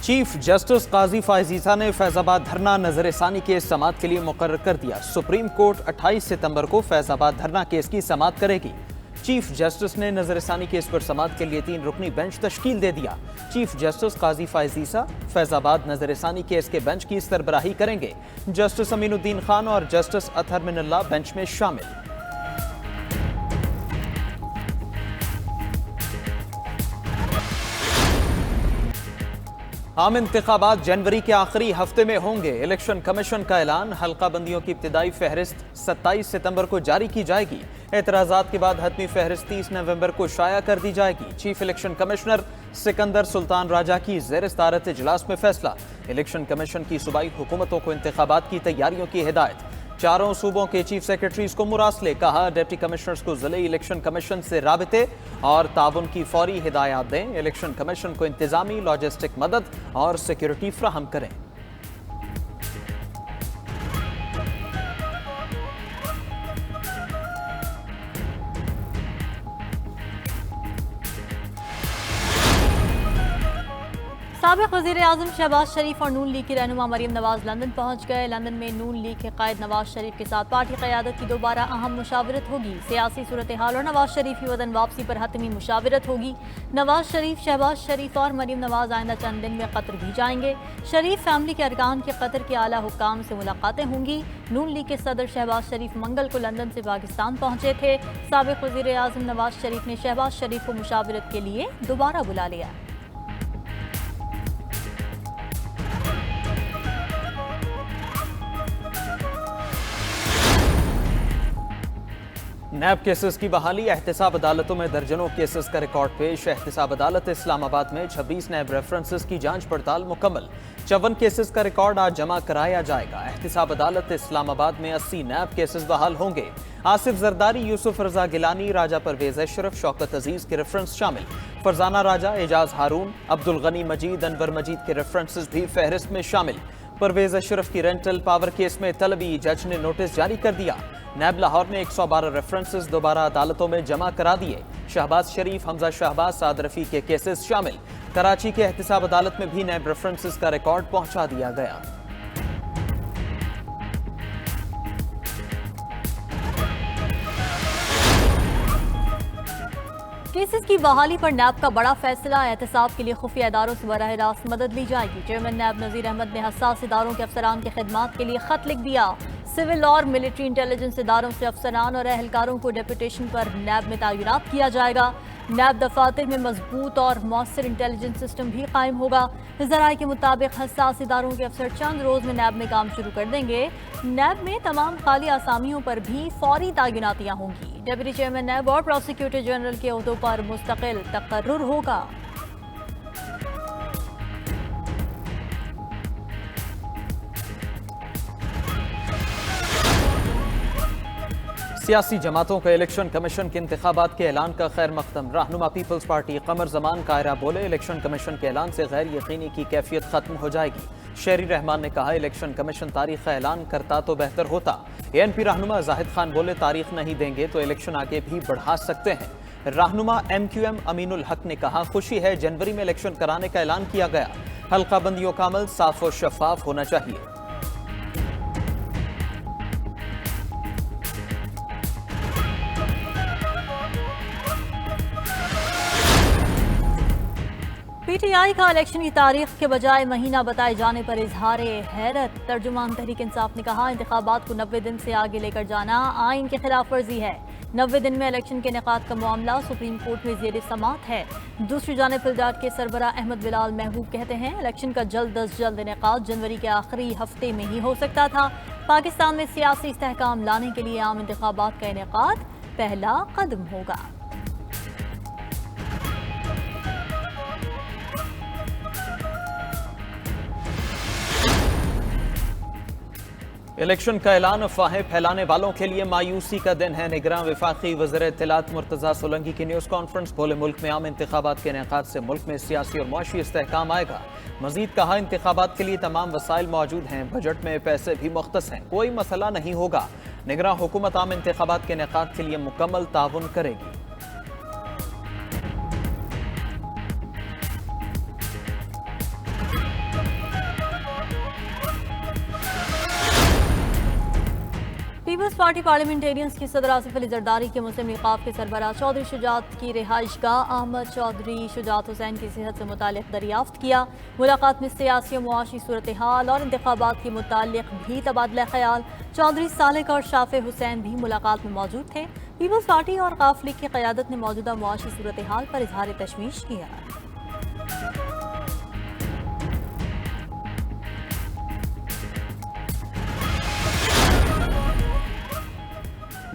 Chief justice काजी फायजीसा ने फैजाबाद धरना नजर-ए-सानी case समाअत के लिए मुकर्रर कर दिया। सुप्रीम कोर्ट 28 सितंबर को फैजाबाद धरना केस की समाअत करेगी। चीफ जस्टिस ने नजर-ए-सानी केस पर समाअत के लिए 3 रुकनी बेंच तश्कील दे दिया। चीफ जस्टिस काजी फायजीसा फैजाबाद नजर-ए-सानी केस के बेंच की सरबराही करेंगे। जस्टिस अमीनुद्दीन खान और जस्टिस अतहर मिनल्ला बेंच में शामिल। आम इंतखाबात जनवरी के आखिरी हफ्ते में होंगे। इलेक्शन कमीशन का ऐलान, हल्का बंदियों की इब्तिदाई फहरिस्त 27 सितंबर को जारी की जाएगी। एतराजात के बाद हतमी फहरिस्त 30 नवंबर को शाया कर दी जाएगी। Chief election commissioner Sikandar Sultan Raja की ज़ेर सदारत इजलास में फैसला। इलेक्शन कमीशन की सूबाई हुकूमतों को इंतखाबात की तैयारियों की हिदायत। चारों सूबों के चीफ सेक्रेटरीज को मुरासले, कहा डिप्टी कमिश्नर्स को जिले इलेक्शन कमीशन से राबिते और ताउन की फौरी हिदायत दें। इलेक्शन कमीशन को इंतजामी लॉजिस्टिक मदद और सिक्योरिटी फ्राहम करें। साबिक़ वज़ीर-ए-आज़म शहबाज शरीफ और नून लीग की रहनुमा मरीम नवाज लंदन पहुंच गए। लंदन में नून लीग के कायद नवाज शरीफ के साथ पार्टी क़यादत की दोबारा अहम मुशावरत होगी। सियासी सूरत हाल और नवाज शरीफ की वतन वापसी पर हतमी मुशावरत होगी। नवाज शरीफ, शहबाज शरीफ और मरीम नवाज आइंदा चंद दिन में कतर भी जाएंगे। शरीफ फैमिली के अरकान के कतर के आला हुक्काम से मुलाकातें होंगी। नून लीग के सदर शहबाज शरीफ मंगल को लंदन से पाकिस्तान पहुंचे थे। साबिक़ वज़ीर-ए-आज़म नवाज शरीफ ने शहबाज शरीफ को मुशावरत के लिए दोबारा बुला लिया। नैब केसेस की बहाली, एहतिसाब अदालतों में दर्जनों केसेस का रिकॉर्ड पेश। एहतिसाब अदालत इस्लामाबाद में 26 नैब रेफरेंसेस की जांच पड़ताल मुकम्मल। 54 केसेस का रिकॉर्ड आज जमा कराया जाएगा। एहतिसाब अदालत इस्लामाबाद में 80 नैब केसेस बहाल होंगे। आसिफ जरदारी, यूसुफ रजा गिलानी, राजा परवेज अशरफ, शौकत अजीज के रेफरेंस शामिल। फरजाना राजा, एजाज हारून, अब्दुल गनी मजीद, अनवर मजीद के रेफरेंसेस भी फहरिस्त में शामिल। परवेज अशरफ की रेंटल पावर केस में तलबी, जज ने नोटिस जारी कर दिया। नैब लाहौर ने 112 रेफरेंसेस दोबारा अदालतों में जमा करा दिए। शहबाज शरीफ, हमजा शहबाज, साद रफी के केसेस शामिल। कराची के एहतिसाब अदालत में भी नैब रेफरेंसेस का रिकॉर्ड पहुंचा दिया गया। केसेस की बहाली पर नैब का बड़ा फैसला, एहतिसाब के लिए खुफिया इदारों से बराह रास्त मदद ली जाएगी। चेयरमैन नैब नज़ीर अहमद ने हसास इदारों के अफसरान की खिदमात के लिए खत लिख दिया। सिविल और मिलिट्री इंटेलिजेंस इदारों से अफसरान और एहलकारों को डेपुटेशन पर नैब में तैनात किया जाएगा। नैब दफातर में मजबूत और मौसर इंटेलिजेंस सिस्टम भी कायम होगा। ज़राए के मुताबिक हसास इदारों के अफसर चंद रोज में नैब में काम शुरू कर देंगे। नैब में तमाम खाली आसामियों पर भी फौरी तैनातियां होंगी। डेप्यूटी चेयरमैन नैब और प्रोसिक्यूटर जनरल के ओहदों पर मुस्तकिल तकर्रुर होगा। सियासी जमातों का इलेक्शन कमीशन के इंतखाबात के ऐलान का खैर मकदम। रहनुमा पीपल्स पार्टी कमर जमान कायरा बोले, इलेक्शन कमीशन के ऐलान से गैर यकीनी की कैफियत खत्म हो जाएगी। शेरी रहमान ने कहा, इलेक्शन कमीशन तारीख का ऐलान करता तो बेहतर होता। ANP रहनुमा जाहिद खान बोले, तारीख नहीं देंगे तो इलेक्शन आगे भी बढ़ा सकते हैं। रहनुमा MQM अमीनुल हक ने कहा, खुशी है जनवरी में इलेक्शन कराने का ऐलान किया गया। हल्का बंदियों का अमल साफ और शफाफ होना चाहिए। PTI का इलेक्शन की तारीख के बजाय महीना बताए जाने पर इजहार हैरत। तर्जुमान तहरीक इंसाफ ने कहा, इंतखाबात को 90 दिन से आगे लेकर जाना आइन के खिलाफ वर्जी है। 90 दिन में इलेक्शन के इनेकाद का मामला सुप्रीम कोर्ट में ज़ेर समाअत है। दूसरी जानिब फिलडाट के सरबरा अहमद बिलाल महबूब कहते हैं, इलेक्शन का जल्द अज जल्द इनेकाद जनवरी के आखिरी हफ्ते में ही हो सकता था। पाकिस्तान में सियासी इस्तेहकाम लाने के लिए आम इंतखाबात का इनेकाद पहला कदम होगा। इलेक्शन का ऐलान अफवाहें फैलाने वालों के लिए मायूसी का दिन है। निगरान वफाकी वज़ीर इत्तलात मुर्तज़ा सोलंकी की न्यूज़ कॉन्फ्रेंस बोले, मुल्क में आम इंतखाबात के इनेकाद से मुल्क में सियासी और मुआशी इस्तेहकाम आएगा। मजीद कहा, इंतखाबात के लिए तमाम वसाइल मौजूद हैं, बजट में पैसे भी मुख्तस हैं, कोई मसला नहीं होगा। निगरान हुकूमत आम इंतखाबात के इनेकाद के लिए मुकम्मल ताउन करेगी। पीपल्स पार्टी पार्लियामेंटेरियंस की सदर आसिफ अली जरदारी के मुस्लिम निकाब के सरबराह चौधरी शुजात की रिहाइश गाह अहमद चौधरी शुजात हुसैन की सेहत से मुताल्लिक दरियाफ्त किया। मुलाकात में सियासी और मुआशी सूरत हाल और इंतखाबात के मुताल्लिक भी तबादला ख्याल। चौधरी सालिक और शाफे हुसैन भी मुलाकात में मौजूद थे। पीपल्स पार्टी और काफ लीग की क़यादत ने मौजूदा मुआशी सूरत हाल पर इजहार तशवीश किया।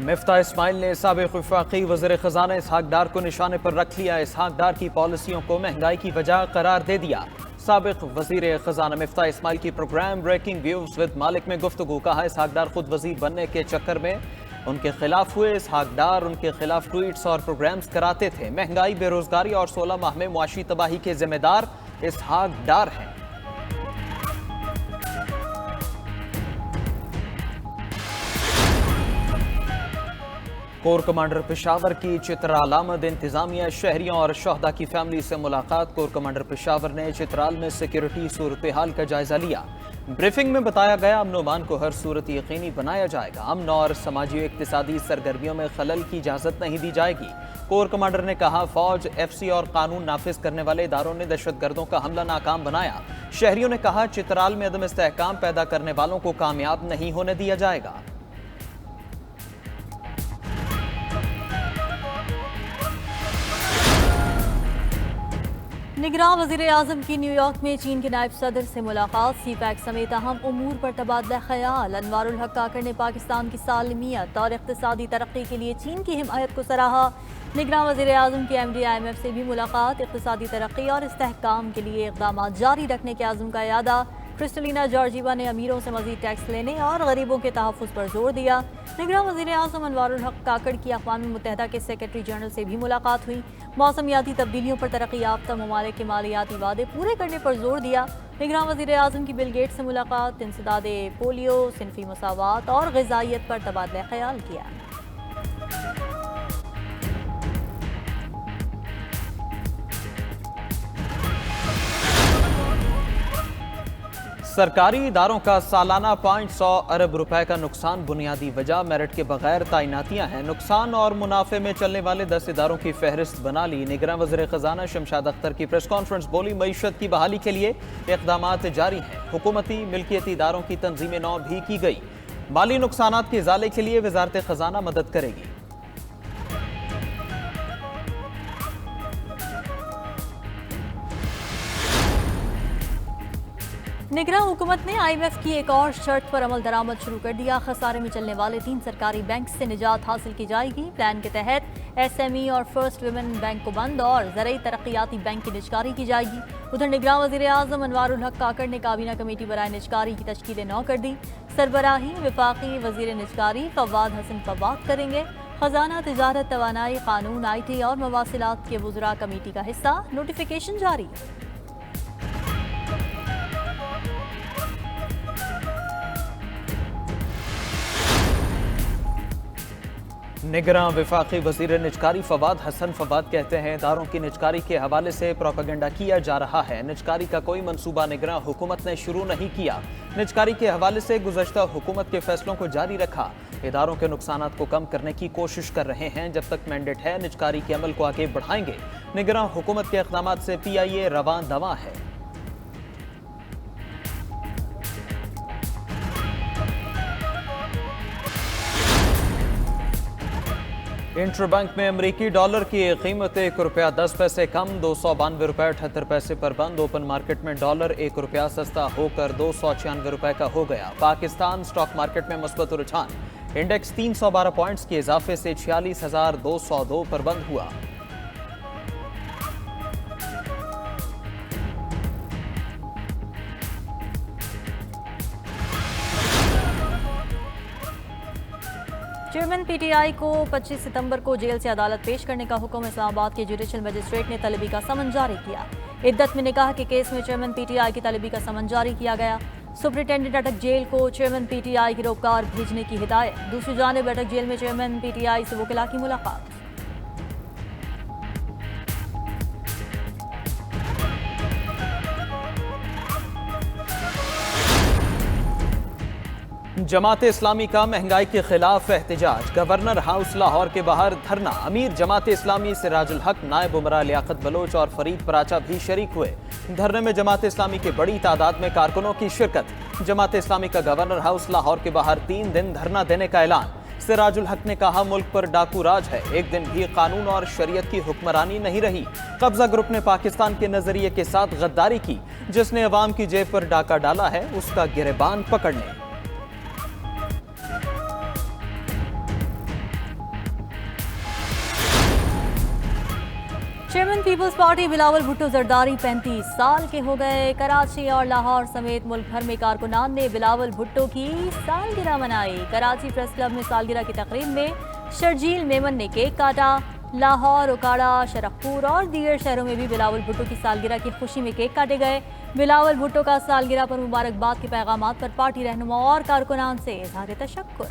मिफ्ता इस्माइल ने साबिक़ वफाकी वज़ीर ख़ज़ाना इसहाक डार को निशाने पर रख लिया। इसहाक डार की पॉलिसियों को महंगाई की वजह करार दे दिया। साबिक़ वज़ीर ख़ज़ाना मिफ्ता इस्माइल की प्रोग्राम ब्रेकिंग व्यूज़ विद मालिक में गुफ्तगू। कहा इसहाक डार खुद वज़ीर बनने के चक्कर में उनके खिलाफ हुए। इसहाक डार उनके खिलाफ ट्वीट्स और प्रोग्राम्स कराते थे। महंगाई, बेरोजगारी और 16 माह में मुआशी तबाही के जिम्मेदार इसहाक डार हैं। कोर कमांडर पेशावर की चित्राल आमद। इंतजामिया, शहरियों और शहदा की फैमिली से मुलाकात। कोर कमांडर पेशावर ने चित्राल में सिक्योरिटी सूरत हाल का जायजा लिया। ब्रीफिंग में बताया गया अमन अमान को हर सूरत यकीनी बनाया जाएगा। अमन और समाजी व इक्तिसादी सरगर्मियों में खलल की इजाज़त नहीं दी जाएगी। कोर कमांडर ने कहा फौज, FC और कानून नाफिज करने वाले इदारों ने दहशतगर्दों का हमला नाकाम बनाया। शहरियों ने कहा चित्राल में अदम इस्तेहकाम पैदा करने वालों को कामयाब नहीं होने दिया जाएगा। निगरान वज़ीर आज़म की न्यूयॉर्क में चीन के नायब सदर से मुलाकात। CPEC समेत अहम उमूर पर तबादला ख्याल। अनवारुल हक काकड़ ने पाकिस्तान की सालमियत और इक़्तिसादी तरक्की के लिए चीन की हिमायत को सराहा। निगरान वज़ीर आज़म की MD IMF से भी मुलाकात। इक़्तिसादी तरक्की और इस्तेहकाम के लिए इक़दाम जारी रखने के आज़म का यादा। क्रिस्टलिना जॉर्जीवा ने अमीरों से मज़ीद टैक्स लेने और गरीबों के तहफ़्फ़ुज़ पर जोर दिया। निगरान वज़ीर आज़म अनवारुल हक काकड़ की अक़वाम मुत्तहिदा के सेक्रेटरी जनरल से भी मुलाकात हुई। मौसमियाती तब्दीलियों पर तरक्की याफ्ता ममालिक के मालियाती वादे पूरे करने पर जोर दिया। निगरान वज़ीर आज़म की बिल गेट्स से मुलाकात। इंसदादे पोलियो, सिनफी मसावात और ग़िज़ाइयत पर तबादला ख्याल किया। सरकारी इदारों का सालाना 500 अरब रुपए का नुकसान। बुनियादी वजह मेरिट के बगैर तैनातियां हैं। नुकसान और मुनाफे में चलने वाले 10 इदारों की फहरिस्त बना ली। निगरान वज़ीर ख़ज़ाना शमशाद अख्तर की प्रेस कॉन्फ्रेंस। बोली मईशत की बहाली के लिए इक़दामात जारी हैं। हुकूमती मिल्कियती इदारों की तंजीम नौ भी की गई। माली नुकसानात के इज़ाले के लिए वज़ारत ख़ज़ाना मदद करेगी। निगरान हुकूमत ने IMF की एक और शर्त पर अमल दरामद शुरू कर दिया। खसारे में चलने वाले 3 सरकारी बैंक से निजात हासिल की जाएगी। प्लान के तहत SME और फर्स्ट वुमेन बैंक को बंद और ज़रई तरक्याती बैंक की निजकारी की जाएगी। उधर निगरान वज़ीर आज़म अनवारुल हक काकड़ ने काबीना कमेटी बराए निजकारी की तश्कील नौ कर दी। सरबराही वफाकी वज़ीर निजकारी फवाद हसन फवाद करेंगे। खजाना, तिजारत, तवानाई, कानून, IT और मवासिलात के वज़रा कमेटी का हिस्सा। नोटिफिकेशन जारी। निगरान वफाकी वज़ीर निजकारी फवाद हसन फवाद कहते हैं इदारों की निजकारी के हवाले से प्रोपेगेंडा किया जा रहा है। निजकारी का कोई मंसूबा निगरान हुकूमत ने शुरू नहीं किया। निजकारी के हवाले से गुज़श्ता हुकूमत के फैसलों को जारी रखा। इदारों के नुकसानात को कम करने की कोशिश कर रहे हैं। जब तक मैंडेट है निजकारी के अमल को आगे बढ़ाएंगे। निगरान हुकूमत के इक़दामात से PIA रवां दवा है। इंटरबैंक में अमरीकी डॉलर की कीमत ₹1.10 कम 292 रुपये 78 पैसे पर बंद। ओपन मार्केट में डॉलर ₹1 सस्ता होकर 296 रुपये का हो गया। पाकिस्तान स्टॉक मार्केट में मस्बत रुझान। इंडेक्स 312 पॉइंट्स के इजाफे से 46,202 पर बंद हुआ। चेयरमैन PTI को 25 सितंबर को जेल से अदालत पेश करने का हुक्म। इस्लामाबाद के जुडिशल मजिस्ट्रेट ने तलबी का समन जारी किया। इद्दत में निकाह के केस में चेयरमैन PTI की तलबी का समन जारी किया गया। सुपरिटेंडेंट अटक जेल को चेयरमैन PTI गिरफ्तार भेजने की हिदायत। दूसरी जानिब अटक जेल में चेयरमैन PTI से वकिला की मुलाकात। जमात इस्लामी का महंगाई के खिलाफ एहतजाज, गवर्नर हाउस लाहौर के बाहर धरना। अमीर जमात इस्लामी सिराजुल हक, नायब उमरा लियाकत बलोच और फरीद पराचा भी शरीक हुए। धरने में जमात इस्लामी के बड़ी तादाद में कारकुनों की शिरकत। जमात इस्लामी का गवर्नर हाउस लाहौर के बाहर 3 दिन धरना देने का ऐलान। सिराजुल हक ने कहा, मुल्क पर डाकू राज है, एक दिन भी कानून और शरीयत की हुक्मरानी नहीं रही। कब्जा ग्रुप ने पाकिस्तान के नजरिए के साथ गद्दारी की। जिसने अवाम की जेब पर डाका डाला है, उसका गिरेबान पकड़ लें। Chairman peoples party Bilawal Bhutto Zardari 35 साल के हो गए। कराची और लाहौर समेत मुल्क भर में कारकुनान ने बिलावल भुट्टो की सालगिरह मनाई। कराची प्रेस क्लब में सालगिरह की तकरीब में शर्जील मेमन ने केक काटा। लाहौर, उकाड़ा, शरखपुर और दीगर शहरों में भी बिलावल भुट्टो की सालगिरह की खुशी में केक काटे गए। बिलावल भुट्टो का सालगिरह पर मुबारकबाद के पैगामात पर पार्टी रहनुमा और कारकुनान से इज़हार तशक्कुर।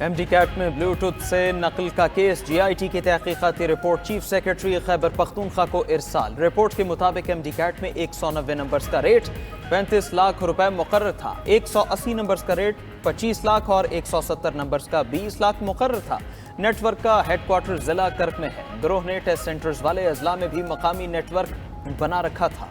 एमडी कैट में ब्लूटूथ से नकल का केस, जीआईटी की तहकीकाती report chief secretary Khyber Pakhtunkhwa को इरसाल। रिपोर्ट के मुताबिक एमडी कैट में 190 नंबर्स का रेट 35 लाख रुपए मुकर्रर था। 180 नंबर्स का रेट 25 लाख और 170 नंबर्स का 20 लाख मुकर्रर था। नेटवर्क का हेडक्वार्टर जिला कर्क में है। गिरोह ने टेस्ट सेंटर्स वाले अजला में भी मकामी नेटवर्क बना रखा था।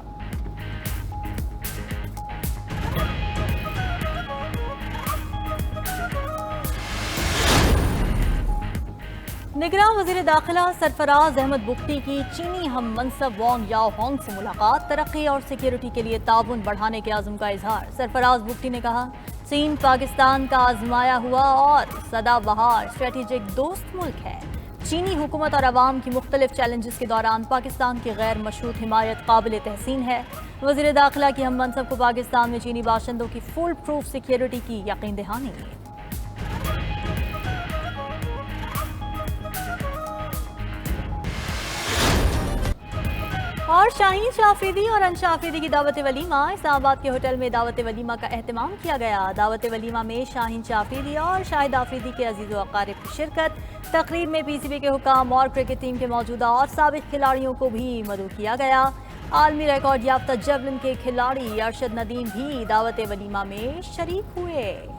निगरान वज़ीर दाखिला सरफराज अहमद बुख्ती की चीनी हम मनसब वांग याओ होंग से मुलाकात। तरक्की और सिक्योरिटी के लिए ताउन बढ़ाने के आज़म का इजहार। सरफराज बुख्ती ने कहा, चीन पाकिस्तान का आजमाया हुआ और सदाबहार स्ट्रेटेजिक दोस्त मुल्क है। चीनी हुकूमत और अवाम की मुख्तलिफ चैलेंजेस के दौरान पाकिस्तान की गैर मशरूत हिमायत काबिल तहसीन है। वज़ीर दाखिला की हम मनसब को पाकिस्तान में चीनी बाशिंदों की फुल प्रूफ सिक्योरिटी की यकीन दहानी। और शाहीन शाफरीदी और अंश शाफरीदी की दावत वलीमा। इस्लामाबाद के होटल में दावत वलीमा का एहतमाम किया गया। दावत वलीमा में शाहीन शाफरीदी और शाहिद आफरीदी के अजीज़ व अकारिब की शिरकत। तकरीब में पीसीबी के हुकाम और क्रिकेट टीम के मौजूदा और साबिक खिलाड़ियों को भी मदऊ किया गया। आलमी रिकॉर्ड याफ्ता जेवलिन के खिलाड़ी अरशद नदीम भी दावत वलीमा में शरीक हुए।